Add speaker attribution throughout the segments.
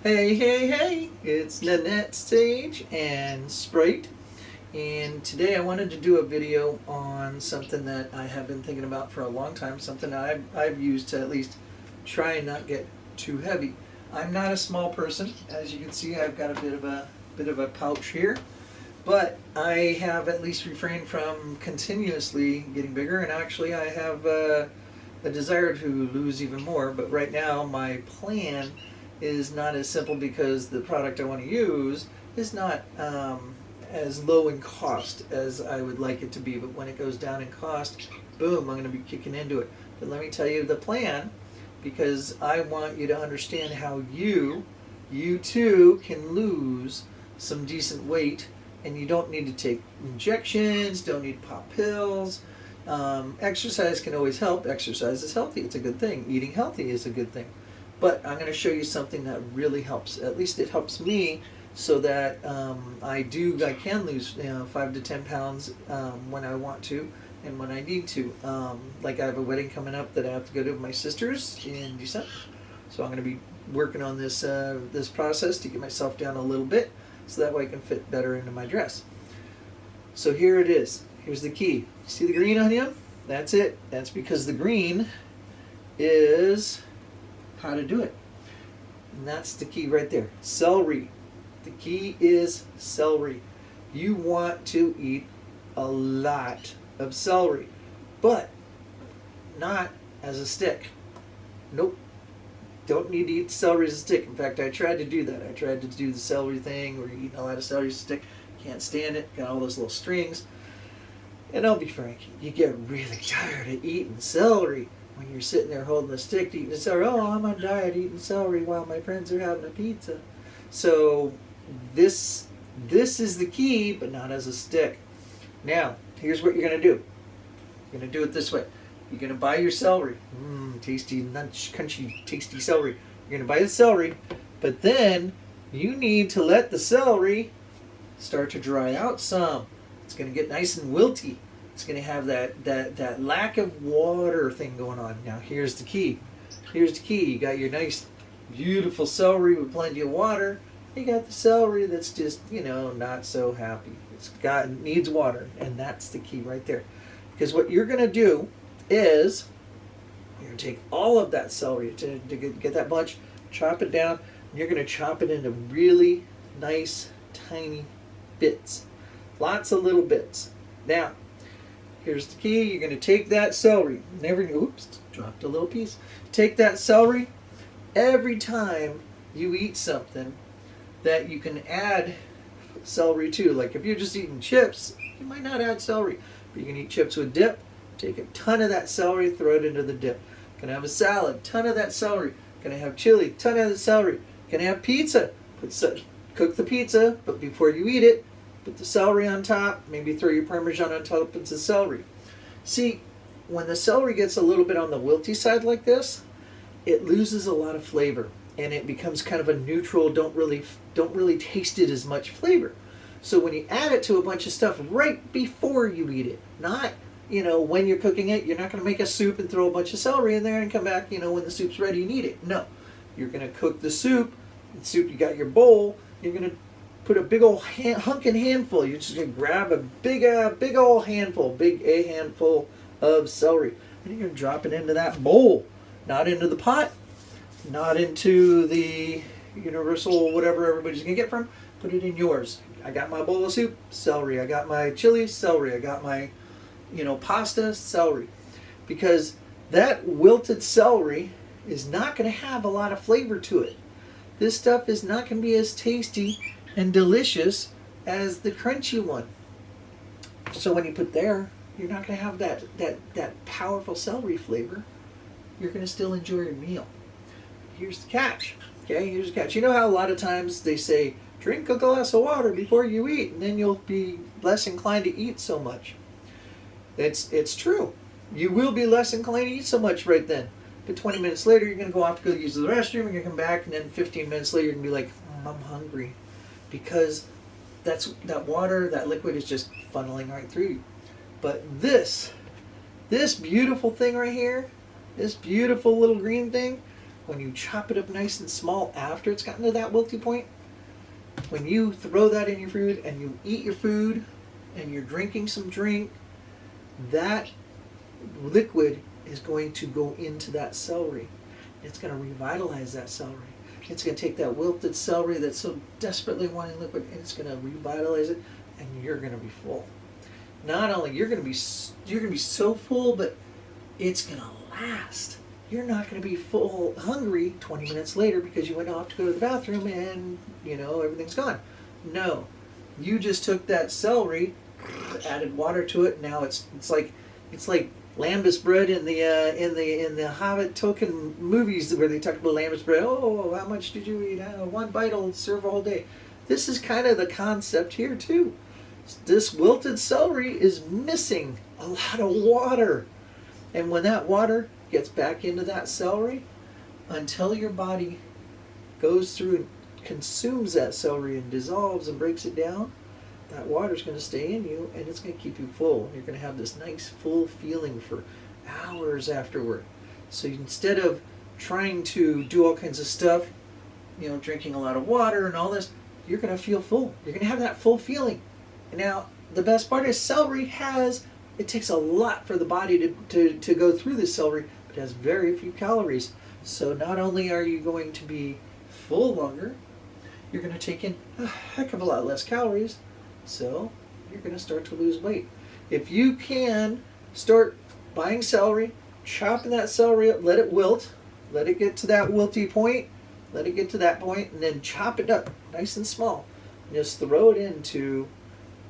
Speaker 1: Hey, hey, hey! It's Nanette Sage and Sprite, and today I wanted to do a video on something that I have been thinking about for a long time, something I've used to at least try and not get too heavy. I'm not a small person, as you can see. I've got a bit of a pouch here, but I have at least refrained from continuously getting bigger, and actually I have a desire to lose even more. But right now, my plan is not as simple because the product I want to use is not as low in cost as I would like it to be. But when it goes down in cost, boom, I'm going to be kicking into it. But let me tell you the plan, because I want you to understand how you too can lose some decent weight, and you don't need to take injections, don't need to pop pills. Exercise can always help. Exercise is healthy. It's a good thing. Eating healthy is a good thing. But I'm going to show you something that really helps. At least it helps me, so that I can lose 5 to 10 pounds when I want to and when I need to. Like I have a wedding coming up that I have to go to with my sisters in December, so I'm going to be working on this process to get myself down a little bit, so that way I can fit better into my dress. So here it is. Here's the key. See the green on him? That's it. That's because the green is how to do it. And that's the key right there. Celery. The key is celery. You want to eat a lot of celery, but not as a stick. Nope. Don't need to eat celery as a stick. In fact, I tried to do that. I tried to do the celery thing where you're eating a lot of celery as a stick. Can't stand it. Got all those little strings. And I'll be frank, you get really tired of eating celery when you're sitting there holding a stick eating celery. Oh, I'm on diet eating celery while my friends are having a pizza. So this is the key, but not as a stick. Now, here's what you're going to do. You're going to do it this way. You're going to buy your celery. Tasty, crunchy, tasty celery. You're going to buy the celery, but then you need to let the celery start to dry out some. It's going to get nice and wilty. It's going to have that lack of water thing going on. Now here's the key. Here's the key. You got your nice, beautiful celery with plenty of water. You got the celery that's just, not so happy. It needs water, and that's the key right there. Because what you're going to do is you're going to take all of that celery to get that bunch, chop it down, and you're going to chop it into really nice, tiny bits. Lots of little bits. Now, here's the key. You're going to take that celery. Oops, dropped a little piece. Take that celery. Every time you eat something that you can add celery to, like if you're just eating chips, you might not add celery, but you can eat chips with dip. Take a ton of that celery, throw it into the dip. Gonna have a salad, ton of that celery. Gonna have chili, ton of the celery. Gonna have pizza. Cook the pizza, but before you eat it, put the celery on top, maybe throw your Parmesan on top of the celery. See, when the celery gets a little bit on the wilty side like this, it loses a lot of flavor, and it becomes kind of a neutral, don't really taste it as much flavor. So when you add it to a bunch of stuff right before you eat it, not when you're cooking it, you're not going to make a soup and throw a bunch of celery in there and come back when the soup's ready and eat it. No, you're going to cook the soup. You got your bowl. You're going to put a big old hunkin' handful. You're just going to grab a big old handful, a handful of celery, and you're going to drop it into that bowl, not into the pot, not into the universal whatever everybody's going to get from. Put it in yours. I got my bowl of soup, celery. I got my chili, celery. I got my pasta, celery. Because that wilted celery is not going to have a lot of flavor to it. This stuff is not going to be as tasty and delicious as the crunchy one. So when you put there, you're not going to have that powerful celery flavor. You're going to still enjoy your meal. Here's the catch. Okay, here's the catch. You know how a lot of times they say, drink a glass of water before you eat, and then you'll be less inclined to eat so much. It's true. You will be less inclined to eat so much right then. But 20 minutes later, you're going to go off to go use the restroom, you're going to come back, and then 15 minutes later, you're going to be like, I'm hungry. Because that water, that liquid is just funneling right through you. But this beautiful thing right here, this beautiful little green thing, when you chop it up nice and small after it's gotten to that wilty point, when you throw that in your food and you eat your food and you're drinking some drink, that liquid is going to go into that celery. It's going to revitalize that celery. It's going to take that wilted celery that's so desperately wanting liquid, and it's going to revitalize it, and you're going to be full. Not only you're going to be so full, but it's going to last. You're not going to be full hungry 20 minutes later because you went off to go to the bathroom and everything's gone. No, you just took that celery, added water to it. Now it's like lambus bread in the Hobbit Tolkien movies where they talk about lambus bread. Oh, how much did you eat? One bite will serve a whole day. This is kind of the concept here too. This wilted celery is missing a lot of water, and when that water gets back into that celery, until your body goes through and consumes that celery and dissolves and breaks it down, that water's going to stay in you and it's going to keep you full. You're going to have this nice full feeling for hours afterward. So instead of trying to do all kinds of stuff, drinking a lot of water and all this, you're going to feel full. You're going to have that full feeling. Now, the best part is celery it takes a lot for the body to go through this celery, but it has very few calories. So not only are you going to be full longer, you're going to take in a heck of a lot less calories. So you're going to start to lose weight. If you can start buying celery, chopping that celery up, let it wilt, let it get to that wilty point, let it get to that point, and then chop it up nice and small. And just throw it into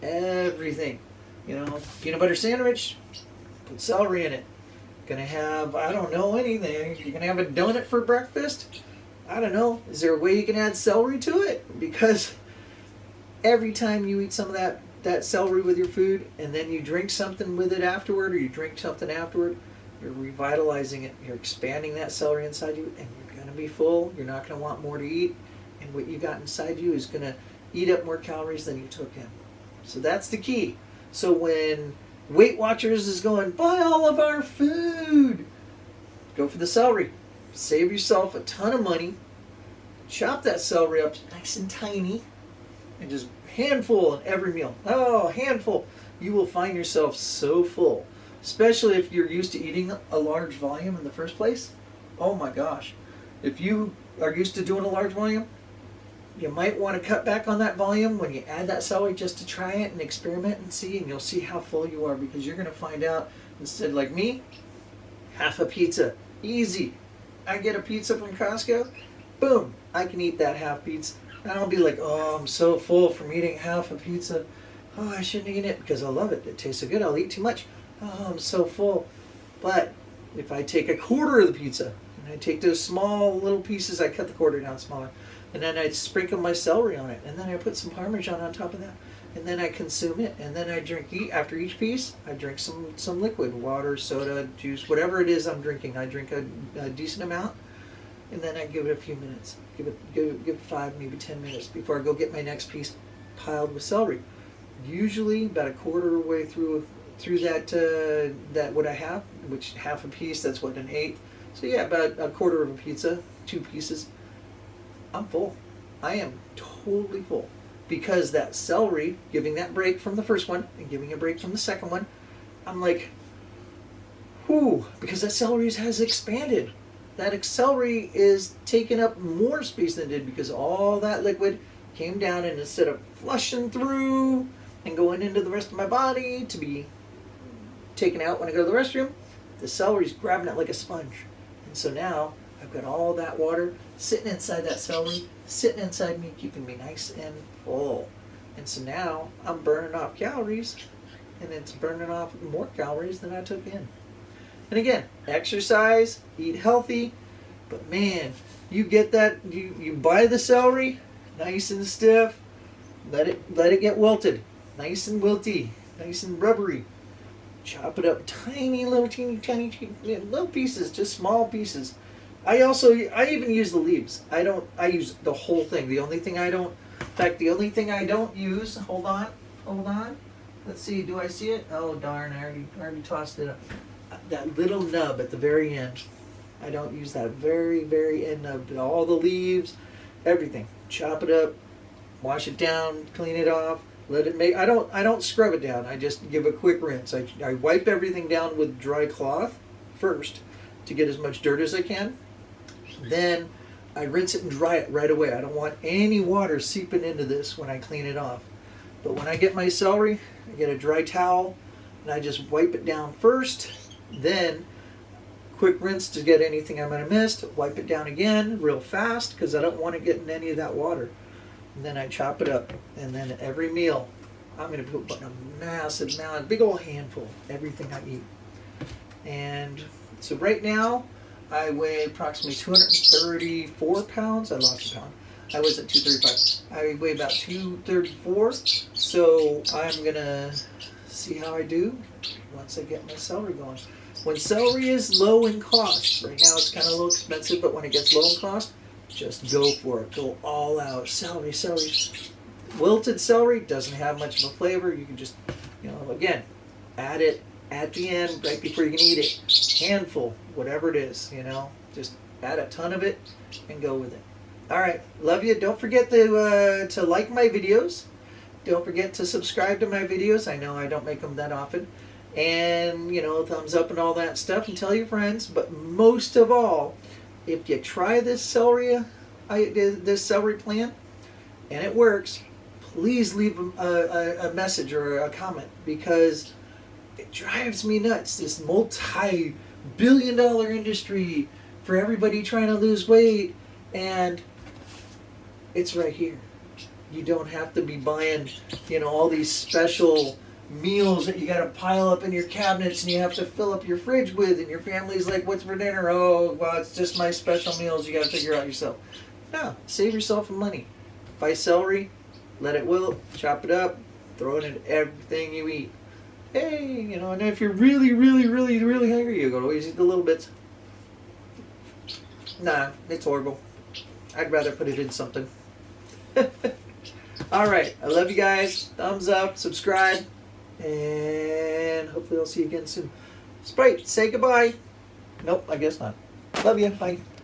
Speaker 1: everything. Peanut butter sandwich, put celery in it. Gonna have, I don't know, anything. You're gonna have a donut for breakfast? I don't know. Is there a way you can add celery to it? Because every time you eat some of that celery with your food and then you drink something with it afterward, or you drink something afterward, you're revitalizing it. You're expanding that celery inside you, and you're gonna be full. You're not gonna want more to eat, and what you got inside you is gonna eat up more calories than you took in. So that's the key. So when Weight Watchers is going, buy all of our food, go for the celery. Save yourself a ton of money. Chop that celery up nice and tiny, and just handful in every meal. Oh, handful. You will find yourself so full, especially if you're used to eating a large volume in the first place. Oh my gosh. If you are used to doing a large volume, you might want to cut back on that volume when you add that celery just to try it and experiment and see, and you'll see how full you are, because you're going to find out, instead, like me, half a pizza. Easy. I get a pizza from Costco, boom, I can eat that half pizza. And I'll be like, oh, I'm so full from eating half a pizza. Oh, I shouldn't eat it because I love it. It tastes so good. I'll eat too much. Oh, I'm so full. But if I take a quarter of the pizza, and I take those small little pieces, I cut the quarter down smaller, and then I sprinkle my celery on it, and then I put some Parmesan on top of that, and then I consume it, and then I after each piece, I drink some liquid, water, soda, juice, whatever it is I'm drinking. I drink a decent amount, and then I give it a few minutes. Give it 5, maybe 10 minutes before I go get my next piece piled with celery. Usually about a quarter way through that what I have, which half a piece, that's what, an eighth. So yeah, about a quarter of a pizza, 2 pieces. I'm full. I am totally full. Because that celery, giving that break from the first one and giving a break from the second one, I'm like, whew, because that celery has expanded. That celery is taking up more space than it did, because all that liquid came down, and instead of flushing through and going into the rest of my body to be taken out when I go to the restroom, the celery's grabbing it like a sponge. And so now I've got all that water sitting inside that celery, sitting inside me, keeping me nice and full. And so now I'm burning off calories, and it's burning off more calories than I took in. And again, exercise, eat healthy, but man, you get that, you buy the celery, nice and stiff, let it get wilted, nice and wilty, nice and rubbery. Chop it up tiny little tiny little pieces, just small pieces. I even use the leaves. I use the whole thing. The only thing I don't use, hold on. Let's see, do I see it? Oh darn, I already tossed it up. That little nub at the very end. I don't use that very end of it. All the leaves, everything. Chop it up, wash it down, clean it off, let it make. I don't scrub it down. I just give a quick rinse. I wipe everything down with dry cloth first to get as much dirt as I can. Then I rinse it and dry it right away. I don't want any water seeping into this when I clean it off. But when I get my celery, I get a dry towel and I just wipe it down first. Then quick rinse to get anything I might have missed. Wipe it down again real fast because I don't want to get in any of that water. And then I chop it up. And then every meal, I'm going to put a massive amount, a big old handful, everything I eat. And so right now, I weigh approximately 234 pounds. I lost a pound. I was at 235. I weigh about 234. So I'm going to see how I do once I get my celery going. When celery is low in cost, right now it's kind of a little expensive, but when it gets low in cost, just go for it. Go all out. Celery. Wilted celery doesn't have much of a flavor. You can just, again, add it at the end, right before you can eat it. Handful, whatever it is, just add a ton of it and go with it. All right, love you. Don't forget to like my videos. Don't forget to subscribe to my videos. I know I don't make them that often. And, thumbs up and all that stuff, and tell your friends. But most of all, if you try this celery plan and it works, please leave a message or a comment, because it drives me nuts, this multi-billion-dollar industry for everybody trying to lose weight, and it's right here. You don't have to be buying, all these special meals that you got to pile up in your cabinets and you have to fill up your fridge with, and your family's like, what's for dinner? Oh, well, it's just my special meals you got to figure out yourself. No, save yourself some money. Buy celery, let it wilt, chop it up, throw it in everything you eat. Hey, and if you're really hungry, you go always eat the little bits. Nah, it's horrible. I'd rather put it in something. All right, I love you guys. Thumbs up, subscribe, and hopefully I'll see you again soon. Sprite, say goodbye. Nope, I guess not. Love you. Bye.